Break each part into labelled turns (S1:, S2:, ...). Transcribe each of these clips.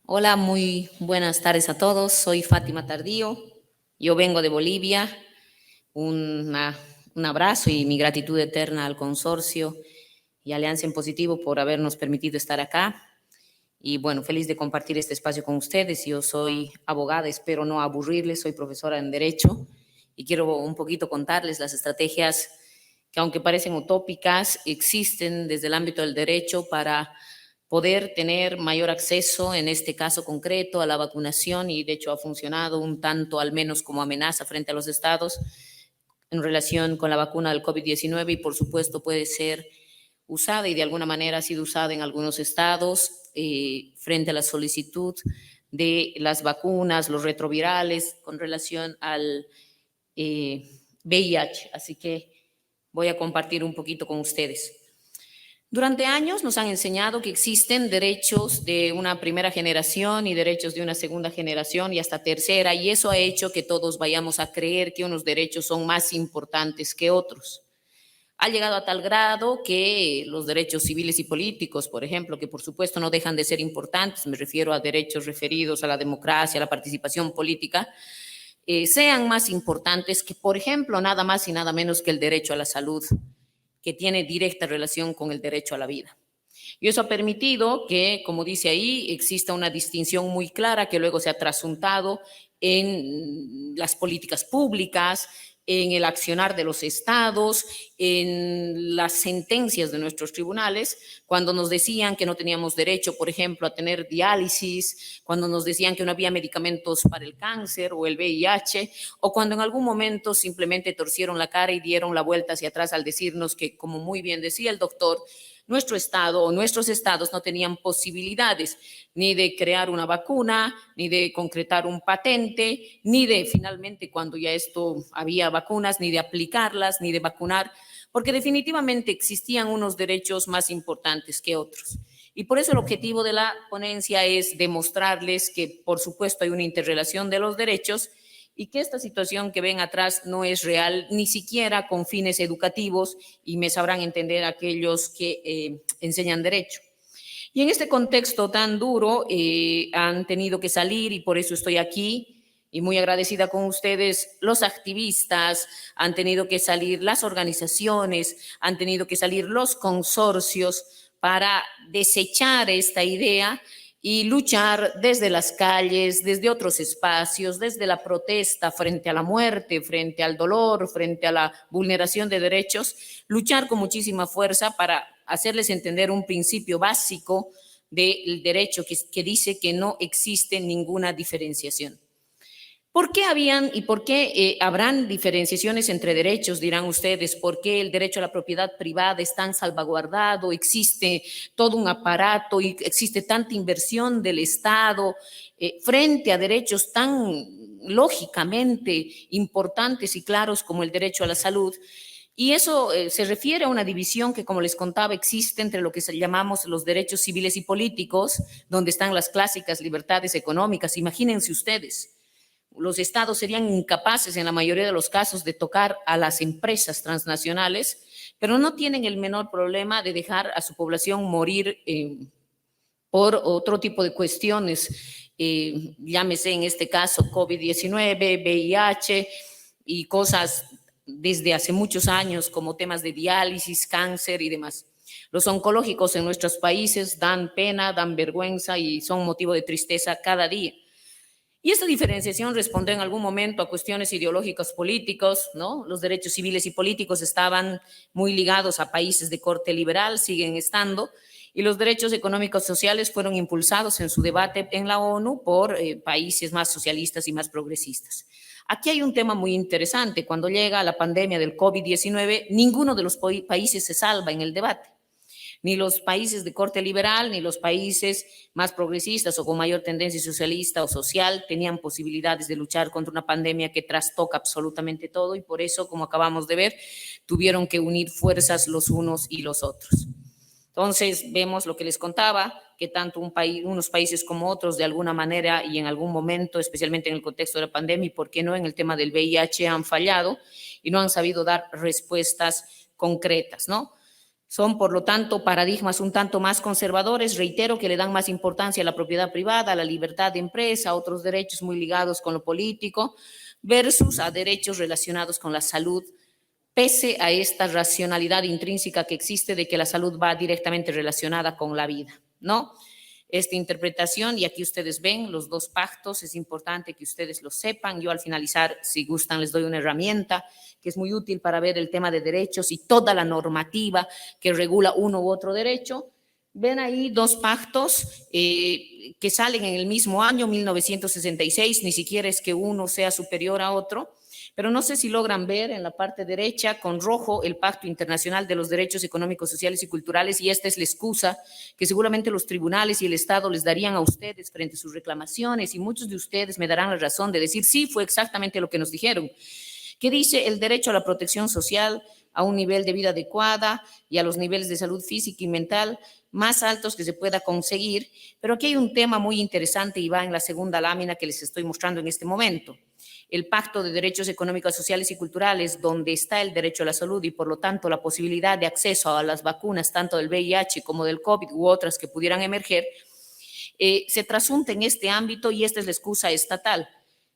S1: Hola, muy buenas tardes a todos. Soy Fátima Tardío. Yo vengo de Bolivia. Una- un abrazo y mi gratitud eterna al consorcio y Alianza en Positivo por habernos permitido estar acá. Y bueno, feliz de compartir este espacio con ustedes. Yo soy abogada, espero no aburrirles, soy profesora en Derecho y quiero un poquito contarles las estrategias que, aunque parecen utópicas, existen desde el ámbito del derecho para poder tener mayor acceso, en este caso concreto, a la vacunación, y de hecho ha funcionado un tanto, al menos como amenaza frente a los estados en relación con la vacuna del COVID-19, y por supuesto puede ser usada y de alguna manera ha sido usada en algunos estados frente a la solicitud de las vacunas, los retrovirales con relación al VIH. Así que voy a compartir un poquito con ustedes. Durante años nos han enseñado que existen derechos de una primera generación y derechos de una segunda generación y hasta tercera, y eso ha hecho que todos vayamos a creer que unos derechos son más importantes que otros. Ha llegado a tal grado que los derechos civiles y políticos, por ejemplo, que por supuesto no dejan de ser importantes, me refiero a derechos referidos a la democracia, a la participación política, sean más importantes que, por ejemplo, nada más y nada menos que el derecho a la salud, que tiene directa relación con el derecho a la vida. Y eso ha permitido que, como dice ahí, exista una distinción muy clara que luego se ha trasuntado en las políticas públicas, en el accionar de los estados, en las sentencias de nuestros tribunales, cuando nos decían que no teníamos derecho, por ejemplo, a tener diálisis, cuando nos decían que no había medicamentos para el cáncer o el VIH, o cuando en algún momento simplemente torcieron la cara y dieron la vuelta hacia atrás al decirnos que, como muy bien decía el doctor, nuestro estado o nuestros estados no tenían posibilidades ni de crear una vacuna, ni de concretar un patente, ni de finalmente, cuando ya esto había vacunas, ni de aplicarlas, ni de vacunar, porque definitivamente existían unos derechos más importantes que otros. Y por eso el objetivo de la ponencia es demostrarles que, por supuesto, hay una interrelación de los derechos y que esta situación que ven atrás no es real, ni siquiera con fines educativos, y me sabrán entender aquellos que enseñan derecho. Y en este contexto tan duro han tenido que salir, y por eso estoy aquí, y muy agradecida con ustedes, los activistas, han tenido que salir las organizaciones, han tenido que salir los consorcios para desechar esta idea y luchar desde las calles, desde otros espacios, desde la protesta frente a la muerte, frente al dolor, frente a la vulneración de derechos, luchar con muchísima fuerza para hacerles entender un principio básico del derecho que dice que no existe ninguna diferenciación. ¿Por qué habían y por qué habrán diferenciaciones entre derechos, dirán ustedes? ¿Por qué el derecho a la propiedad privada es tan salvaguardado? Existe todo un aparato y existe tanta inversión del Estado frente a derechos tan lógicamente importantes y claros como el derecho a la salud. Y eso se refiere a una división que, como les contaba, existe entre lo que llamamos los derechos civiles y políticos, donde están las clásicas libertades económicas. Imagínense ustedes, los estados serían incapaces en la mayoría de los casos de tocar a las empresas transnacionales, pero no tienen el menor problema de dejar a su población morir por otro tipo de cuestiones, llámese en este caso COVID-19, VIH y cosas desde hace muchos años como temas de diálisis, cáncer y demás. Los oncológicos en nuestros países dan pena, dan vergüenza y son motivo de tristeza cada día. Y esta diferenciación respondió en algún momento a cuestiones ideológicas políticos, ¿no? Los derechos civiles y políticos estaban muy ligados a países de corte liberal, siguen estando, y los derechos económicos sociales fueron impulsados en su debate en la ONU por países más socialistas y más progresistas. Aquí hay un tema muy interesante. Cuando llega la pandemia del COVID-19, ninguno de los países se salva en el debate, ni los países de corte liberal, ni los países más progresistas o con mayor tendencia socialista o social tenían posibilidades de luchar contra una pandemia que trastoca absolutamente todo, y por eso, como acabamos de ver, tuvieron que unir fuerzas los unos y los otros. Entonces, vemos lo que les contaba, que tanto unos países como otros, de alguna manera y en algún momento, especialmente en el contexto de la pandemia, y por qué no en el tema del VIH, han fallado y no han sabido dar respuestas concretas, ¿no? Son, por lo tanto, paradigmas un tanto más conservadores, reitero, que le dan más importancia a la propiedad privada, a la libertad de empresa, a otros derechos muy ligados con lo político, versus a derechos relacionados con la salud, pese a esta racionalidad intrínseca que existe de que la salud va directamente relacionada con la vida, ¿no? Esta interpretación, y aquí ustedes ven los dos pactos, es importante que ustedes lo sepan. Yo al finalizar, si gustan, les doy una herramienta que es muy útil para ver el tema de derechos y toda la normativa que regula uno u otro derecho. Ven ahí dos pactos que salen en el mismo año, 1966, ni siquiera es que uno sea superior a otro, pero no sé si logran ver en la parte derecha con rojo el Pacto Internacional de los Derechos Económicos, Sociales y Culturales, y esta es la excusa que seguramente los tribunales y el Estado les darían a ustedes frente a sus reclamaciones, y muchos de ustedes me darán la razón de decir, sí, fue exactamente lo que nos dijeron, que dice el derecho a la protección social, a un nivel de vida adecuada y a los niveles de salud física y mental más altos que se pueda conseguir, pero aquí hay un tema muy interesante y va en la segunda lámina que les estoy mostrando en este momento. El Pacto de Derechos Económicos, Sociales y Culturales, donde está el derecho a la salud y por lo tanto la posibilidad de acceso a las vacunas tanto del VIH como del COVID u otras que pudieran emerger, se trasunta en este ámbito y esta es la excusa estatal,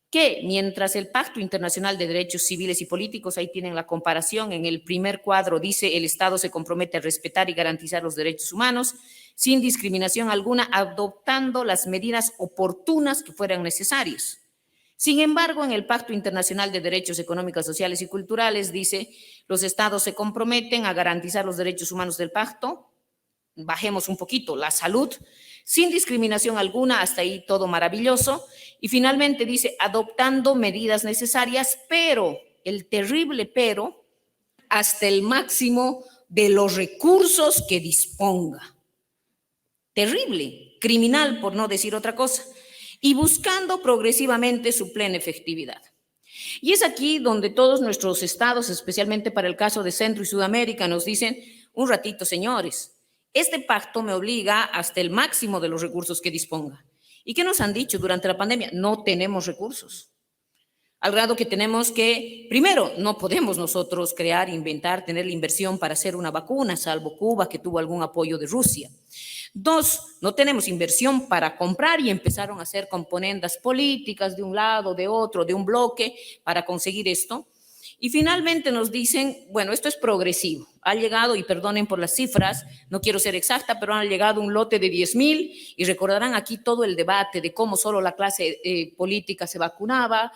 S1: que mientras el Pacto Internacional de Derechos Civiles y Políticos, ahí tienen la comparación, en el primer cuadro dice el Estado se compromete a respetar y garantizar los derechos humanos sin discriminación alguna, adoptando las medidas oportunas que fueran necesarias. Sin embargo, en el Pacto Internacional de Derechos Económicos, Sociales y Culturales dice, los estados se comprometen a garantizar los derechos humanos del pacto, bajemos un poquito, la salud, sin discriminación alguna, hasta ahí todo maravilloso, y finalmente dice, adoptando medidas necesarias, pero, el terrible pero, hasta el máximo de los recursos que disponga. Terrible, criminal, por no decir otra cosa, y buscando progresivamente su plena efectividad. Y es aquí donde todos nuestros estados, especialmente para el caso de Centro y Sudamérica, nos dicen, un ratito, señores, este pacto me obliga hasta el máximo de los recursos que disponga. ¿Y qué nos han dicho durante la pandemia? No tenemos recursos. Al grado que tenemos que, primero, no podemos nosotros crear, inventar, tener la inversión para hacer una vacuna, salvo Cuba, que tuvo algún apoyo de Rusia. Dos, no tenemos inversión para comprar y empezaron a hacer componendas políticas de un lado, de otro, de un bloque para conseguir esto. Y finalmente nos dicen, bueno, esto es progresivo. Ha llegado, y perdonen por las cifras, no quiero ser exacta, pero han llegado un lote de 10,000 y recordarán aquí todo el debate de cómo solo la clase política se vacunaba,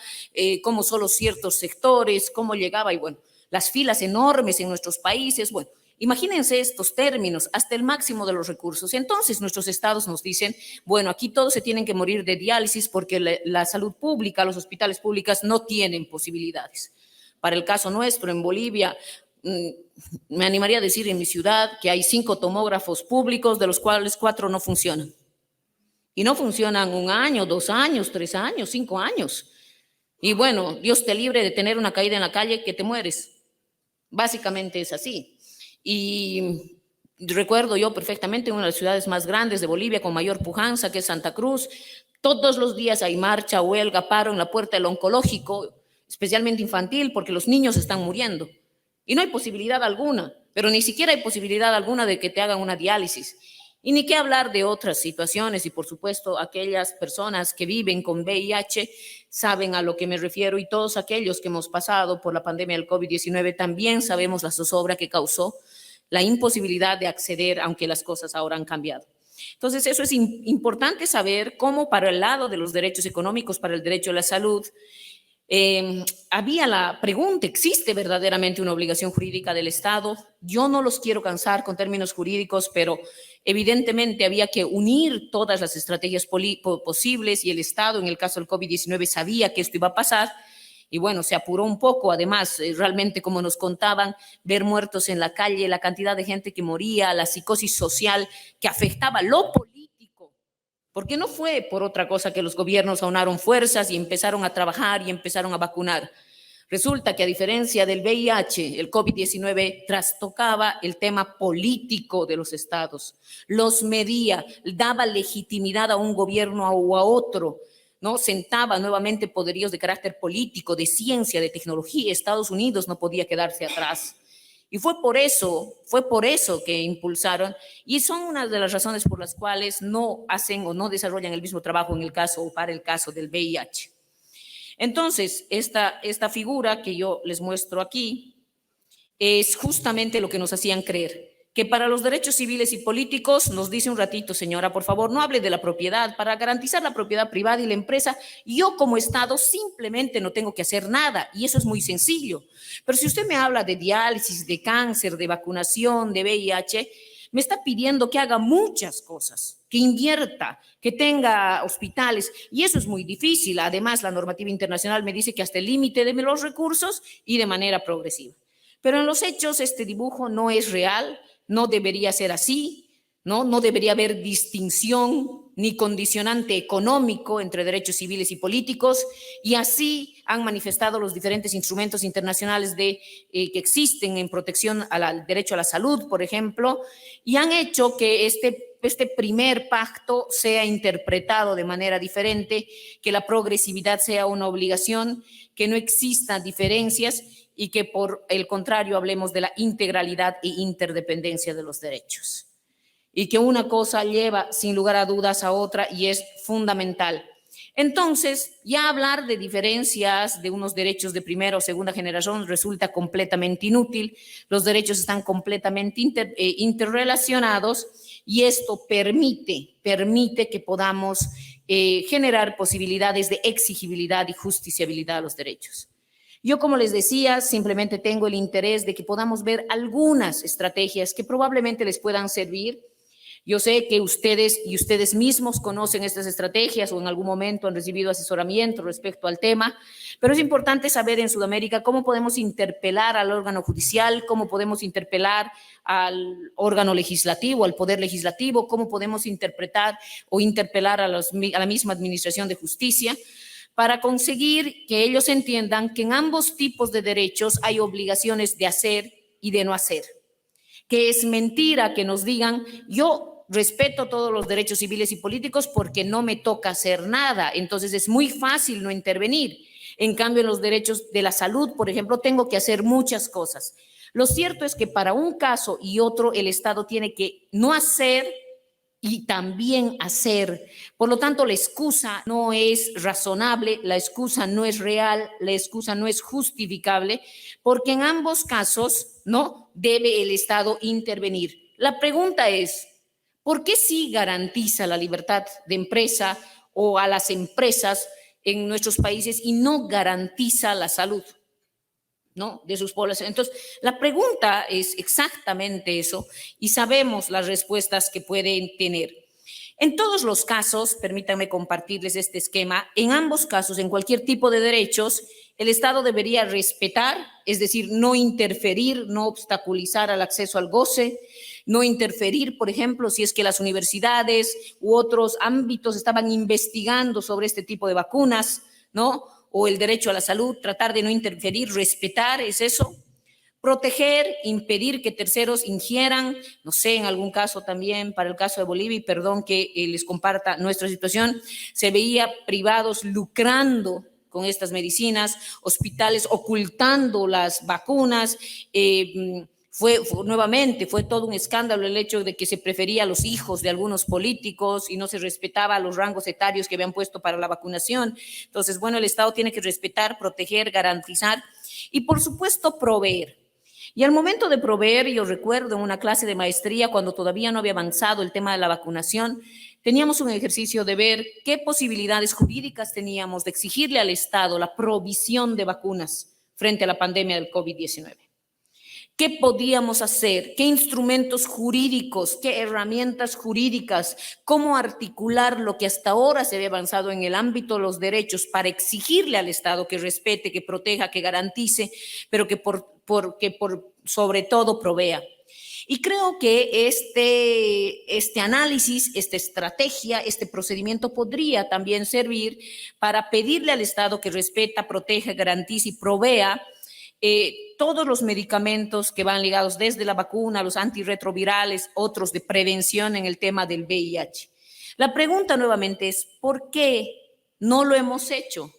S1: cómo solo ciertos sectores, cómo llegaba y bueno, las filas enormes en nuestros países, bueno. Imagínense estos términos, hasta el máximo de los recursos. Entonces, nuestros estados nos dicen, bueno, aquí todos se tienen que morir de diálisis porque la salud pública, los hospitales públicos no tienen posibilidades. Para el caso nuestro, en Bolivia, me animaría a decir en mi ciudad que hay 5 tomógrafos públicos, de los cuales 4 no funcionan. Y no funcionan 1 año, 2 años, 3 años, 5 años. Y bueno, Dios te libre de tener una caída en la calle que te mueres. Básicamente es así. Y recuerdo yo perfectamente una de las ciudades más grandes de Bolivia con mayor pujanza, que es Santa Cruz. Todos los días hay marcha, huelga, paro en la puerta del oncológico, especialmente infantil, porque los niños están muriendo. Y no hay posibilidad alguna, pero ni siquiera hay posibilidad alguna de que te hagan una diálisis. Y ni qué hablar de otras situaciones, y por supuesto aquellas personas que viven con VIH saben a lo que me refiero, y todos aquellos que hemos pasado por la pandemia del COVID-19 también sabemos la zozobra que causó la imposibilidad de acceder, aunque las cosas ahora han cambiado. Entonces, eso es importante saber cómo para el lado de los derechos económicos, para el derecho a la salud, había la pregunta, ¿existe verdaderamente una obligación jurídica del Estado? Yo no los quiero cansar con términos jurídicos, pero evidentemente había que unir todas las estrategias posibles y el Estado, en el caso del COVID-19, sabía que esto iba a pasar y bueno, se apuró un poco. Además, realmente, como nos contaban, ver muertos en la calle, la cantidad de gente que moría, la psicosis social que afectaba lo político, porque no fue por otra cosa que los gobiernos aunaron fuerzas y empezaron a trabajar y empezaron a vacunar. Resulta que a diferencia del VIH, el COVID-19 trastocaba el tema político de los estados, los medía, daba legitimidad a un gobierno o a otro, ¿no? Sentaba nuevamente poderíos de carácter político, de ciencia, de tecnología. Estados Unidos no podía quedarse atrás. Y fue por eso que impulsaron, y son una de las razones por las cuales no hacen o no desarrollan el mismo trabajo en el caso o para el caso del VIH. Entonces, esta figura que yo les muestro aquí es justamente lo que nos hacían creer, que para los derechos civiles y políticos, nos dice un ratito, señora, por favor, no hable de la propiedad. Para garantizar la propiedad privada y la empresa, yo como Estado simplemente no tengo que hacer nada, y eso es muy sencillo. Pero si usted me habla de diálisis, de cáncer, de vacunación, de VIH, me está pidiendo que haga muchas cosas, que invierta, que tenga hospitales, y eso es muy difícil. Además, la normativa internacional me dice que hasta el límite de los recursos y de manera progresiva. Pero en los hechos este dibujo no es real, no debería ser así, no debería haber distinción ni condicionante económico entre derechos civiles y políticos, y así han manifestado los diferentes instrumentos internacionales que existen en protección al derecho a la salud, por ejemplo, y han hecho que este primer pacto sea interpretado de manera diferente, que la progresividad sea una obligación, que no existan diferencias y que por el contrario hablemos de la integralidad e interdependencia de los derechos. Y que una cosa lleva sin lugar a dudas a otra y es fundamental. Entonces, ya hablar de diferencias de unos derechos de primera o segunda generación resulta completamente inútil. Los derechos están completamente interrelacionados y esto permite que podamos generar posibilidades de exigibilidad y justiciabilidad a los derechos. Yo, como les decía, simplemente tengo el interés de que podamos ver algunas estrategias que probablemente les puedan servir. Yo sé que ustedes mismos conocen estas estrategias o en algún momento han recibido asesoramiento respecto al tema, pero es importante saber en Sudamérica cómo podemos interpelar al órgano judicial, cómo podemos interpelar al órgano legislativo, al poder legislativo, cómo podemos interpretar o interpelar a la misma administración de justicia, para conseguir que ellos entiendan que en ambos tipos de derechos hay obligaciones de hacer y de no hacer. Que es mentira que nos digan, yo respeto todos los derechos civiles y políticos porque no me toca hacer nada, entonces es muy fácil no intervenir. En cambio, en los derechos de la salud, por ejemplo, tengo que hacer muchas cosas. Lo cierto es que para un caso y otro, el Estado tiene que no hacer y también hacer. Por lo tanto, la excusa no es razonable, la excusa no es real, la excusa no es justificable, porque en ambos casos, ¿no?, debe el Estado intervenir. La pregunta es, ¿por qué sí garantiza la libertad de empresa o a las empresas en nuestros países y no garantiza la salud, ¿no?, de sus poblaciones? Entonces, la pregunta es exactamente eso y sabemos las respuestas que pueden tener. En todos los casos, permítanme compartirles este esquema, en ambos casos, en cualquier tipo de derechos, el Estado debería respetar, es decir, no interferir, no obstaculizar al acceso al goce, no interferir, por ejemplo, si es que las universidades u otros ámbitos estaban investigando sobre este tipo de vacunas, ¿no?, o el derecho a la salud, tratar de no interferir, respetar, es eso. Proteger, impedir que terceros ingieran, no sé, en algún caso también, para el caso de Bolivia, y perdón que les comparta nuestra situación, se veía privados lucrando con estas medicinas, hospitales ocultando las vacunas, nuevamente fue todo un escándalo el hecho de que se prefería a los hijos de algunos políticos y no se respetaba los rangos etarios que habían puesto para la vacunación. Entonces, bueno, el Estado tiene que respetar, proteger, garantizar y, por supuesto, proveer. Y al momento de proveer, yo recuerdo en una clase de maestría, cuando todavía no había avanzado el tema de la vacunación, teníamos un ejercicio de ver qué posibilidades jurídicas teníamos de exigirle al Estado la provisión de vacunas frente a la pandemia del COVID-19. ¿Qué podíamos hacer? ¿Qué instrumentos jurídicos? ¿Qué herramientas jurídicas? ¿Cómo articular lo que hasta ahora se había avanzado en el ámbito de los derechos para exigirle al Estado que respete, que proteja, que garantice, pero que sobre todo provea? Y creo que este análisis, esta estrategia, este procedimiento podría también servir para pedirle al Estado que respeta, proteja, garantice y provea todos los medicamentos que van ligados desde la vacuna, los antirretrovirales, otros de prevención en el tema del VIH. La pregunta nuevamente es, ¿por qué no lo hemos hecho?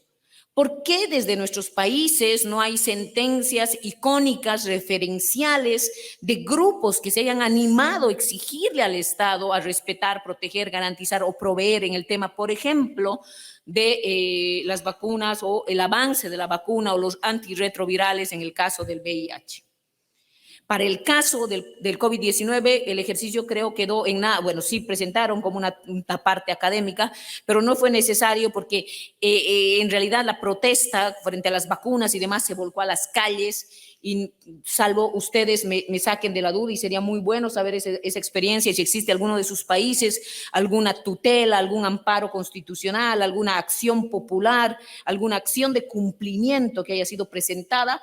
S1: ¿Por qué desde nuestros países no hay sentencias icónicas, referenciales de grupos que se hayan animado a exigirle al Estado a respetar, proteger, garantizar o proveer en el tema, por ejemplo, de las vacunas o el avance de la vacuna o los antirretrovirales en el caso del VIH? Para el caso del COVID-19, el ejercicio creo quedó en nada. Bueno, sí presentaron como una parte académica, pero no fue necesario porque en realidad la protesta frente a las vacunas y demás se volcó a las calles y salvo ustedes me saquen de la duda y sería muy bueno saber esa experiencia, si existe alguno de sus países, alguna tutela, algún amparo constitucional, alguna acción popular, alguna acción de cumplimiento que haya sido presentada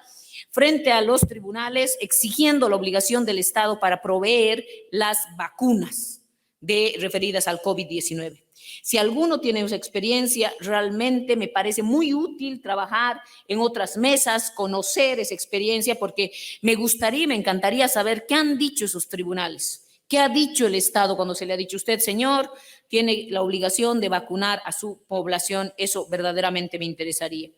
S1: frente a los tribunales exigiendo la obligación del Estado para proveer las vacunas referidas al COVID-19. Si alguno tiene esa experiencia, realmente me parece muy útil trabajar en otras mesas, conocer esa experiencia, porque me gustaría, me encantaría saber qué han dicho esos tribunales. ¿Qué ha dicho el Estado cuando se le ha dicho usted, señor, tiene la obligación de vacunar a su población? Eso verdaderamente me interesaría.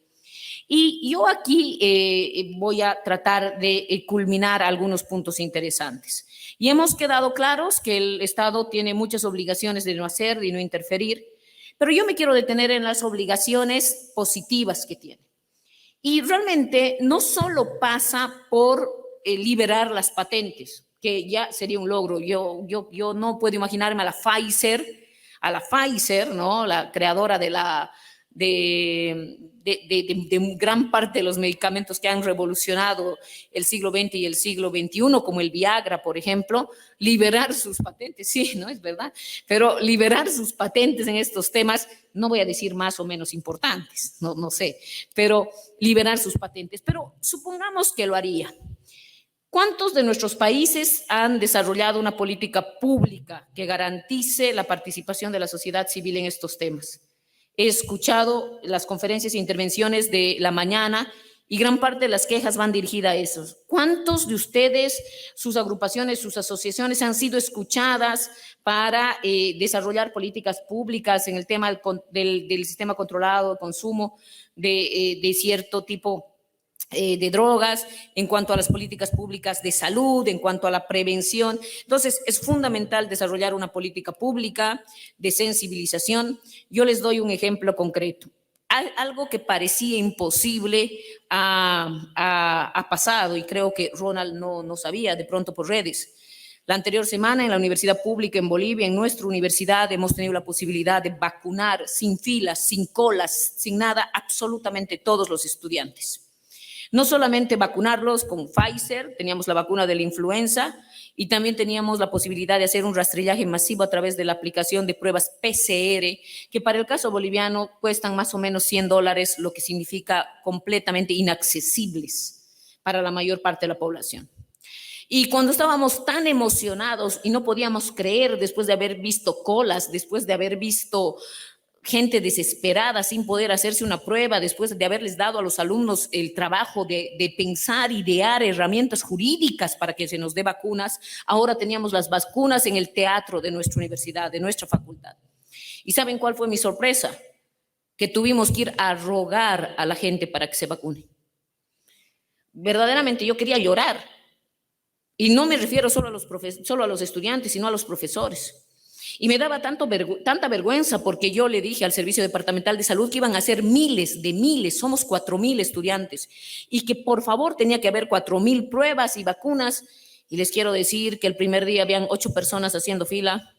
S1: Y yo aquí voy a tratar de culminar algunos puntos interesantes. Y hemos quedado claros que el Estado tiene muchas obligaciones de no hacer y no interferir, pero yo me quiero detener en las obligaciones positivas que tiene. Y realmente no solo pasa por liberar las patentes, que ya sería un logro. Yo no puedo imaginarme a la Pfizer, ¿no? La creadora de gran parte de los medicamentos que han revolucionado el siglo XX y el siglo XXI, como el Viagra, por ejemplo, liberar sus patentes, sí, ¿no? Es verdad, pero liberar sus patentes en estos temas, no voy a decir más o menos importantes, no sé, pero liberar sus patentes, pero supongamos que lo haría. ¿Cuántos de nuestros países han desarrollado una política pública que garantice la participación de la sociedad civil en estos temas? He escuchado las conferencias e intervenciones de la mañana y gran parte de las quejas van dirigidas a eso. ¿Cuántos de ustedes, sus agrupaciones, sus asociaciones han sido escuchadas para desarrollar políticas públicas en el tema del sistema controlado de consumo de cierto tipo de drogas, en cuanto a las políticas públicas de salud, en cuanto a la prevención? Entonces, es fundamental desarrollar una política pública de sensibilización. Yo les doy un ejemplo concreto. Algo que parecía imposible ha pasado, y creo que Ronald no sabía de pronto por redes. La anterior semana en la universidad pública en Bolivia, en nuestra universidad, hemos tenido la posibilidad de vacunar sin filas, sin colas, sin nada, absolutamente todos los estudiantes. No solamente vacunarlos con Pfizer, teníamos la vacuna de la influenza y también teníamos la posibilidad de hacer un rastrillaje masivo a través de la aplicación de pruebas PCR, que para el caso boliviano cuestan más o menos $100, lo que significa completamente inaccesibles para la mayor parte de la población. Y cuando estábamos tan emocionados y no podíamos creer, después de haber visto colas, después de haber visto gente desesperada sin poder hacerse una prueba, después de haberles dado a los alumnos el trabajo de pensar, idear herramientas jurídicas para que se nos dé vacunas, ahora teníamos las vacunas en el teatro de nuestra universidad, de nuestra facultad. ¿Y saben cuál fue mi sorpresa? Que tuvimos que ir a rogar a la gente para que se vacune. Verdaderamente yo quería llorar. Y no me refiero solo a los estudiantes, sino a los profesores. Y me daba tanta vergüenza porque yo le dije al Servicio Departamental de Salud que iban a ser miles, somos 4,000 estudiantes, y que por favor tenía que haber 4,000 pruebas y vacunas. Y les quiero decir que el primer día habían 8 personas haciendo fila,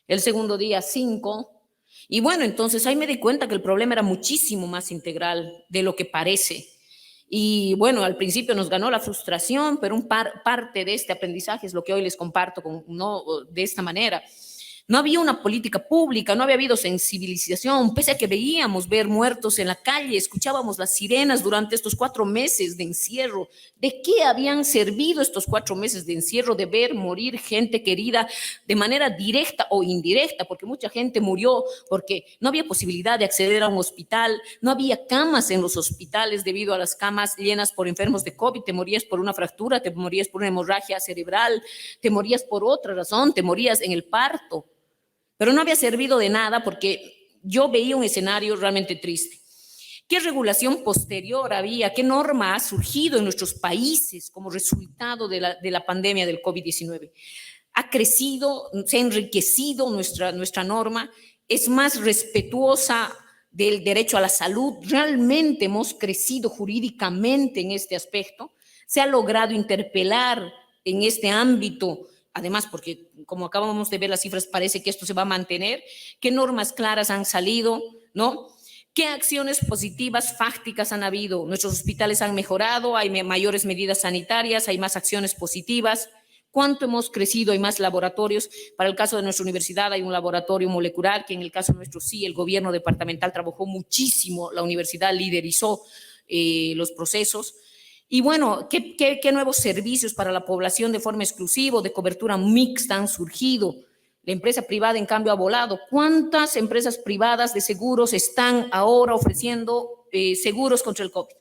S1: el segundo día 5. Y bueno, entonces ahí me di cuenta que el problema era muchísimo más integral de lo que parece. Y bueno, al principio nos ganó la frustración, pero parte de este aprendizaje es lo que hoy les comparto de esta manera. No había una política pública, no había habido sensibilización, pese a que veíamos ver muertos en la calle, escuchábamos las sirenas durante estos 4 meses de encierro. ¿De qué habían servido estos 4 meses de encierro? De ver morir gente querida de manera directa o indirecta, porque mucha gente murió porque no había posibilidad de acceder a un hospital, no había camas en los hospitales debido a las camas llenas por enfermos de COVID, te morías por una fractura, te morías por una hemorragia cerebral, te morías por otra razón, te morías en el parto. Pero no había servido de nada porque yo veía un escenario realmente triste. ¿Qué regulación posterior había? ¿Qué norma ha surgido en nuestros países como resultado de la pandemia del COVID-19? Ha crecido, se ha enriquecido nuestra norma, es más respetuosa del derecho a la salud. Realmente hemos crecido jurídicamente en este aspecto. Se ha logrado interpelar en este ámbito, además porque como acabamos de ver las cifras parece que esto se va a mantener. ¿Qué normas claras han salido? ¿No? ¿Qué acciones positivas fácticas han habido? Nuestros hospitales han mejorado, hay mayores medidas sanitarias, hay más acciones positivas. ¿Cuánto hemos crecido? Hay más laboratorios. Para el caso de nuestra universidad hay un laboratorio molecular, que en el caso nuestro sí, el gobierno departamental trabajó muchísimo, la universidad liderizó los procesos. Y bueno, ¿qué nuevos servicios para la población de forma exclusiva, de cobertura mixta han surgido? La empresa privada, en cambio, ha volado. ¿Cuántas empresas privadas de seguros están ahora ofreciendo seguros contra el COVID?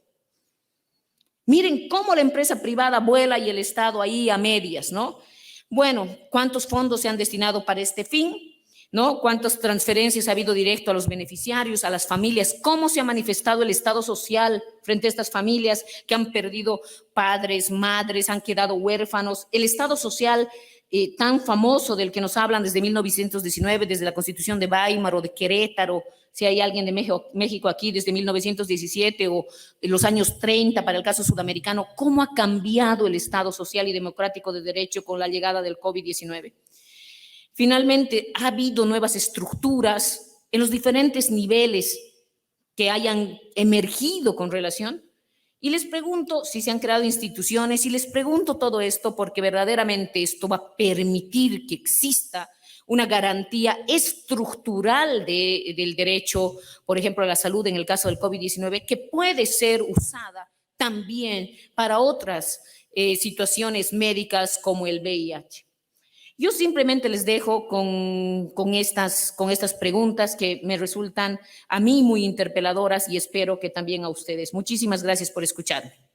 S1: Miren cómo la empresa privada vuela y el Estado ahí a medias, ¿no? Bueno, ¿cuántos fondos se han destinado para este fin? ¿No? ¿Cuántas transferencias ha habido directo a los beneficiarios, a las familias? ¿Cómo se ha manifestado el Estado social frente a estas familias que han perdido padres, madres, han quedado huérfanos? El Estado social tan famoso del que nos hablan desde 1919, desde la Constitución de Weimar o de Querétaro, si hay alguien de México aquí desde 1917 o en los años 30 para el caso sudamericano, ¿cómo ha cambiado el Estado social y democrático de derecho con la llegada del COVID-19? Finalmente, ha habido nuevas estructuras en los diferentes niveles que hayan emergido con relación. Y les pregunto si se han creado instituciones, y les pregunto todo esto porque verdaderamente esto va a permitir que exista una garantía estructural del derecho, por ejemplo, a la salud en el caso del COVID-19, que puede ser usada también para otras situaciones médicas como el VIH. Yo simplemente les dejo con estas preguntas que me resultan a mí muy interpeladoras y espero que también a ustedes. Muchísimas gracias por escucharme.